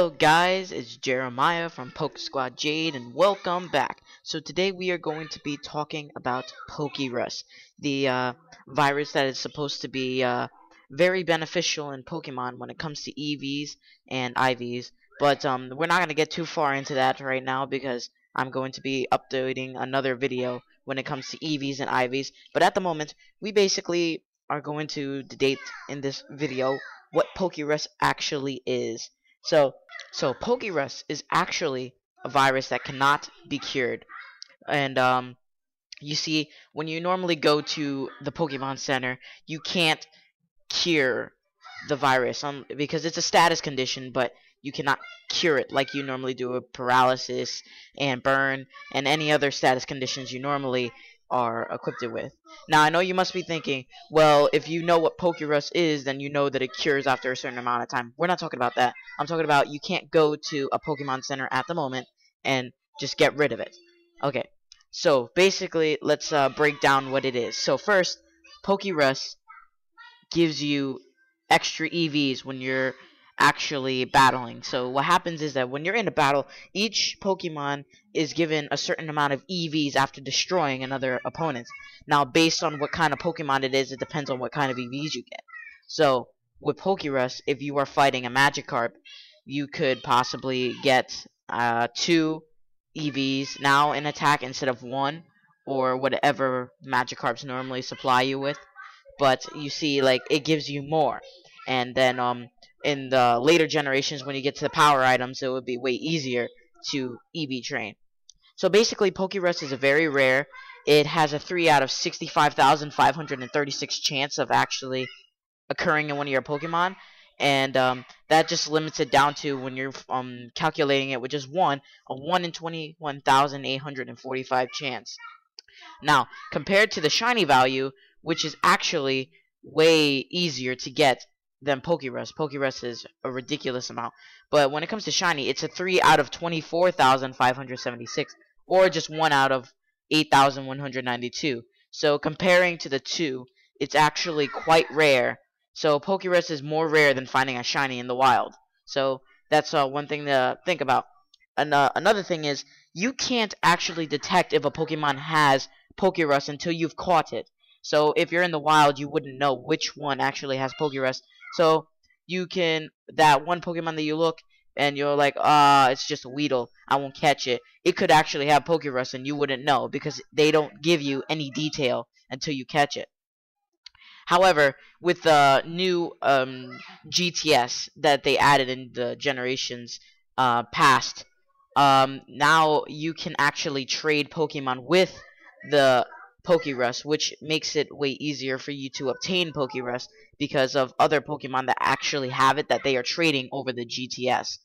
Hello guys, it's Jeremiah from Poke Jade and welcome back. So today we are going to be talking about PokeRus, the virus that is supposed to be very beneficial in Pokemon when it comes to EVs and IVs. But we're not going to get too far into that right now because I'm going to be uploading another video when it comes to EVs and IVs. But at the moment, we basically are going to debate in this video what PokeRus actually is. So PokeRus is actually a virus that cannot be cured. And you see, when you normally go to the Pokemon Center, you can't cure the virus because it's a status condition, but you cannot cure it like you normally do with paralysis and burn and any other status conditions you normally are equipped with. Now, I know you must be thinking, well, if you know what PokeRus is, then you know that it cures after a certain amount of time. We're not talking about that. I'm talking about you can't go to a Pokemon Center at the moment and just get rid of it. Okay, so basically, let's break down what it is. So first, PokeRus gives you extra EVs when you're actually battling. So what happens is that when you're in a battle, each Pokemon is given a certain amount of EVs after destroying another opponent. Now, based on what kind of Pokemon it is, it depends on what kind of EVs you get. So with PokeRus, if you are fighting a Magikarp, you could possibly get 2 EVs now in attack instead of 1, or whatever Magikarps normally supply you with. But you see, like, it gives you more. And then in the later generations, when you get to the power items, it would be way easier to EV train. So basically, PokeRus is a very rare. It has a 3 out of 65,536 chance of actually occurring in one of your Pokemon. And that just limits it down to, when you're calculating it with just a 1 in 21,845 chance. Now, compared to the shiny value, which is actually way easier to get than PokeRus. PokeRus is a ridiculous amount. But when it comes to shiny, it's a 3 out of 24,576, or just 1 out of 8,192. So comparing to the two, it's actually quite rare. So PokeRus is more rare than finding a shiny in the wild. So that's one thing to think about. Another thing is, you can't actually detect if a Pokemon has PokeRus until you've caught it. So if you're in the wild, you wouldn't know which one actually has PokeRus. So you can, that one Pokemon that you look and you're like, it's just a Weedle, I won't catch it. It could actually have PokeRus and you wouldn't know because they don't give you any detail until you catch it. However, with the new GTS that they added in the generations past, now you can actually trade Pokemon with the PokeRus, which makes it way easier for you to obtain PokeRus because of other Pokemon that actually have it that they are trading over the GTS.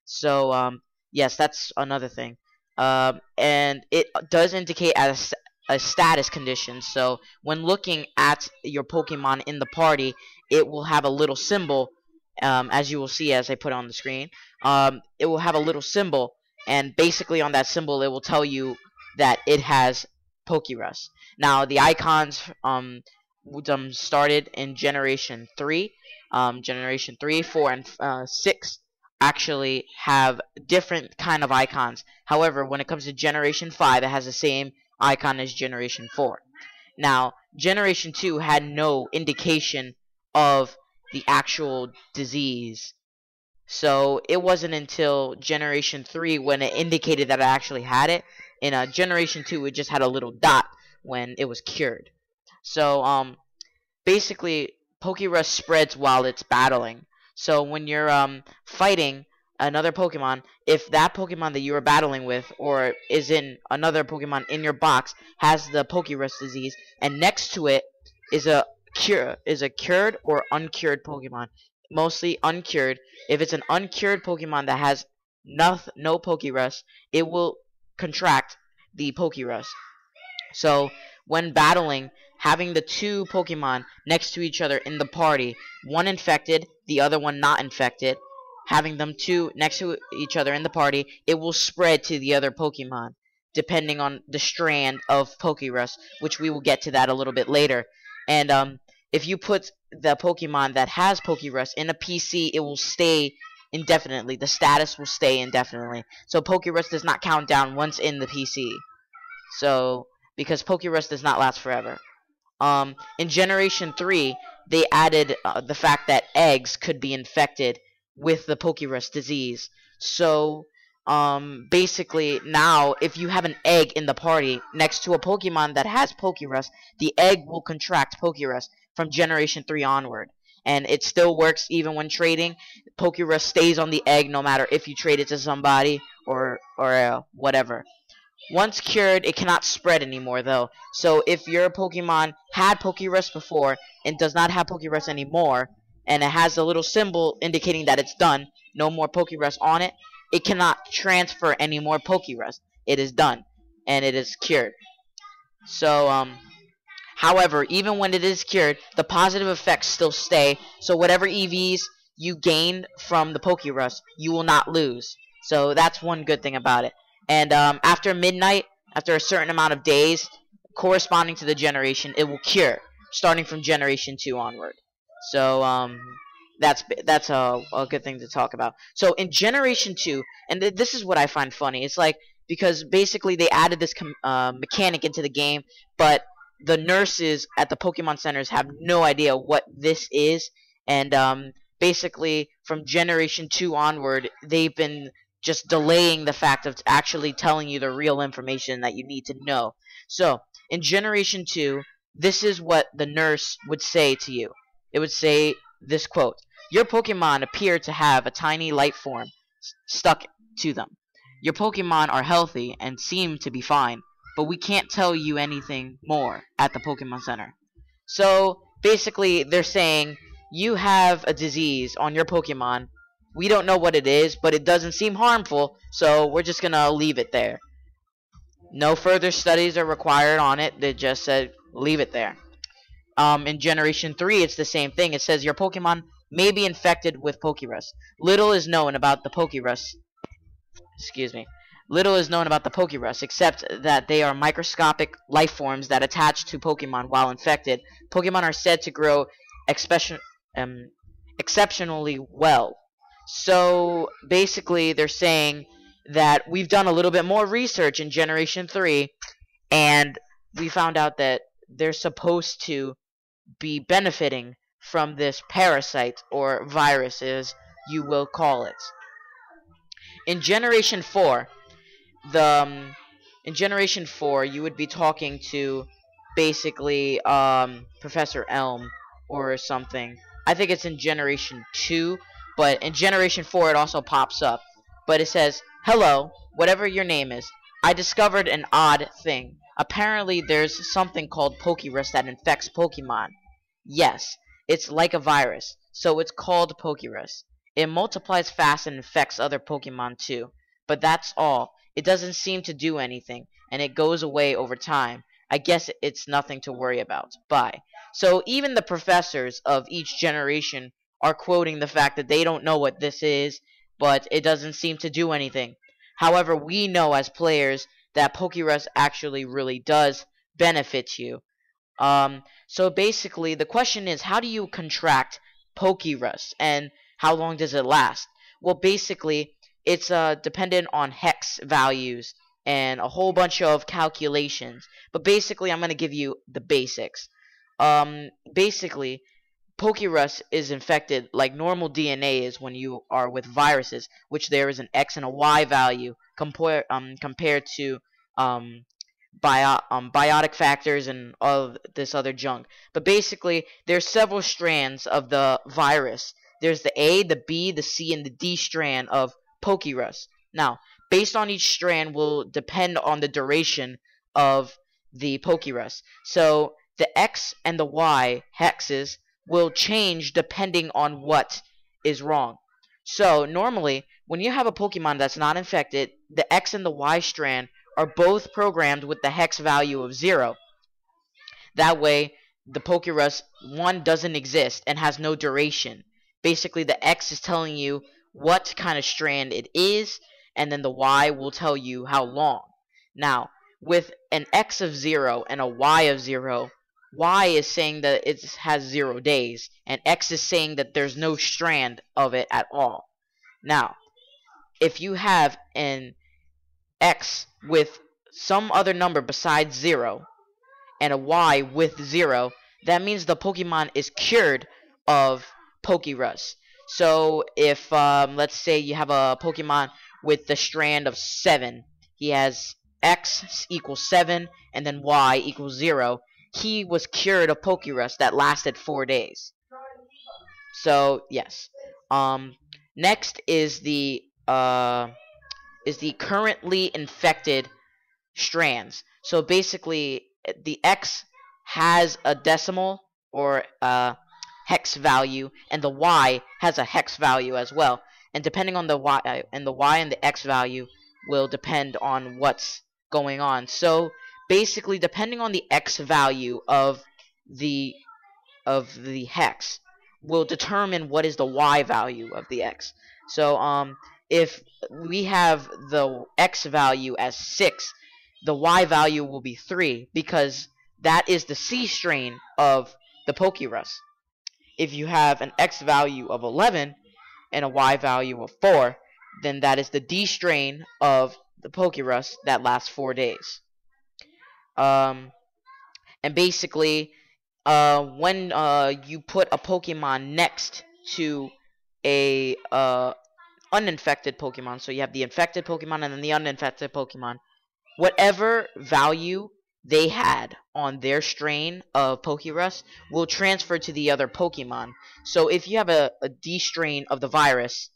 So yes, that's another thing. And it does indicate as a status condition. So when looking at your Pokemon in the party, it will have a little symbol, as you will see as I put it on the screen. It will have a little symbol, and basically on that symbol it will tell you that it has PokeRus. Now, the icons started in Generation 3. Generation 3, 4, and 6 actually have different kind of icons. However, when it comes to Generation 5, it has the same icon as Generation 4. Now, Generation 2 had no indication of the actual disease. So it wasn't until Generation 3 when it indicated that it actually had it. In Generation 2, it just had a little dot when it was cured. So basically, PokeRus spreads while it's battling. So when you're fighting another Pokemon, if that Pokemon that you are battling with, or is in another Pokemon in your box, has the PokeRus disease, and next to it is a cured or uncured Pokemon, mostly uncured. If it's an uncured Pokemon that has no PokeRus, it will contract the PokeRus. So when battling, having the 2 Pokemon next to each other in the party, one infected, the other one not infected, having them 2 next to each other in the party, it will spread to the other Pokemon, depending on the strand of PokeRus, which we will get to that a little bit later. And if you put the Pokemon that has PokeRus in a PC, it will stay indefinitely. The status will stay indefinitely. So PokeRus does not count down once in the PC. So because PokeRus does not last forever. In Generation 3, they added the fact that eggs could be infected with the PokeRus disease. So, basically, now, if you have an egg in the party next to a Pokemon that has PokeRus, the egg will contract PokeRus from Generation 3 onward. And it still works even when trading. PokeRus stays on the egg no matter if you trade it to somebody or whatever. Once cured, it cannot spread anymore, though. So if your Pokemon had PokeRus before and does not have PokeRus anymore, and it has a little symbol indicating that it's done, no more PokeRus on it, it cannot transfer any more PokeRus. It is done, and it is cured. So, however, even when it is cured, the positive effects still stay. So whatever EVs you gain from the PokeRus, you will not lose. So that's one good thing about it. And after midnight, after a certain amount of days, corresponding to the generation, it will cure, starting from Generation 2 onward. So that's a good thing to talk about. So in Generation 2, and this is what I find funny. It's like, because basically they added this mechanic into the game, but the nurses at the Pokemon centers have no idea what this is. And basically from Generation 2 onward, they've been just delaying the fact of actually telling you the real information that you need to know. So, in Generation 2, this is what the nurse would say to you. It would say this quote: "Your Pokemon appear to have a tiny life form stuck to them. Your Pokemon are healthy and seem to be fine, but we can't tell you anything more at the Pokemon Center." So, basically, they're saying, you have a disease on your Pokemon. We don't know what it is, but it doesn't seem harmful, so we're just gonna leave it there. No further studies are required on it. They just said, leave it there. In Generation 3, it's the same thing. It says your Pokemon may be infected with PokeRus. Little is known about the PokeRus. Excuse me. Little is known about the PokeRus, except that they are microscopic life forms that attach to Pokemon while infected. Pokemon are said to grow exceptionally well. So basically they're saying that we've done a little bit more research in Generation 3, and we found out that they're supposed to be benefiting from this parasite or virus, as you will call it. In Generation 4, in Generation 4, you would be talking to basically Professor Elm or something. I think it's in Generation 2, but in Generation 4 it also pops up. But it says, "Hello, whatever your name is. I discovered an odd thing. Apparently there's something called PokeRus that infects Pokemon. Yes, it's like a virus, so it's called PokeRus. It multiplies fast and infects other Pokemon too. But that's all. It doesn't seem to do anything, and it goes away over time. I guess it's nothing to worry about. Bye." So even the professors of each generation are quoting the fact that they don't know what this is, but it doesn't seem to do anything. However, we know as players that PokeRus actually really does benefit you. So basically, the question is, how do you contract PokeRus, and how long does it last? Well, basically, it's dependent on hex values and a whole bunch of calculations. But basically, I'm going to give you the basics. Basically, PokeRus is infected like normal DNA is when you are with viruses, which there is an X and a Y value compared to biotic factors and all of this other junk. But basically, there's several strands of the virus. There's the A, the B, the C, and the D strand of PokeRus. Now, based on each strand will depend on the duration of the PokeRus. So the X and the Y hexes will change depending on what is wrong. So normally, when you have a Pokemon that's not infected, the X and the Y strand are both programmed with the hex value of 0. That way, the PokeRus 1 doesn't exist and has no duration. Basically, the X is telling you what kind of strand it is, and then the Y will tell you how long. Now, with an X of 0 and a Y of 0, Y is saying that it has 0 days, and X is saying that there's no strand of it at all. Now, if you have an X with some other number besides 0 and a Y with 0, that means the Pokemon is cured of PokeRus. So if let's say you have a Pokemon with the strand of 7, he has X equals 7 and then Y equals 0. He was cured of PokeRus that lasted 4 days. So yes. Next is the currently infected strands. So basically, the X has a decimal or a hex value, and the Y has a hex value as well. And depending on the Y and the X value will depend on what's going on. So basically, depending on the X value of the hex will determine what is the Y value of the X. So if we have the X value as 6, the Y value will be 3 because that is the C strain of the PokeRus. If you have an X value of 11 and a Y value of 4, then that is the D strain of the PokeRus that lasts 4 days. And basically, when you put a Pokemon next to a uninfected Pokemon, so you have the infected Pokemon and then the uninfected Pokemon, whatever value they had on their strain of PokeRus will transfer to the other Pokemon. So if you have a D strain of the virus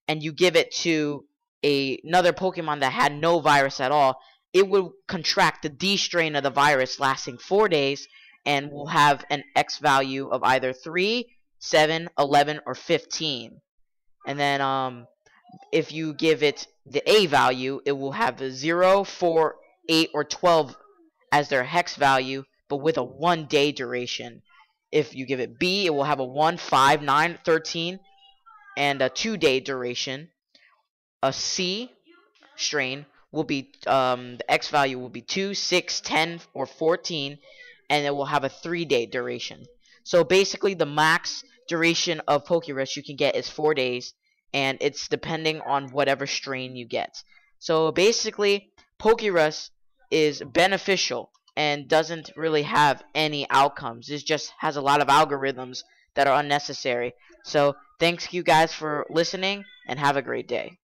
and you give it to another Pokemon that had no virus at all, it will contract the D strain of the virus lasting 4 days and will have an X value of either 3, 7, 11, or 15. And then if you give it the A value, it will have a 0, 4, 8, or 12 as their hex value, but with a 1-day duration. If you give it B, it will have a 1, 5, 9, 13, and a 2-day duration. A C strain will be the X value will be 2, 6, 10, or 14, and it will have a 3-day duration. So basically, the max duration of PokeRus you can get is 4 days, and it's depending on whatever strain you get. So basically, PokeRus is beneficial and doesn't really have any outcomes. It just has a lot of algorithms that are unnecessary. So thanks you guys for listening, and have a great day.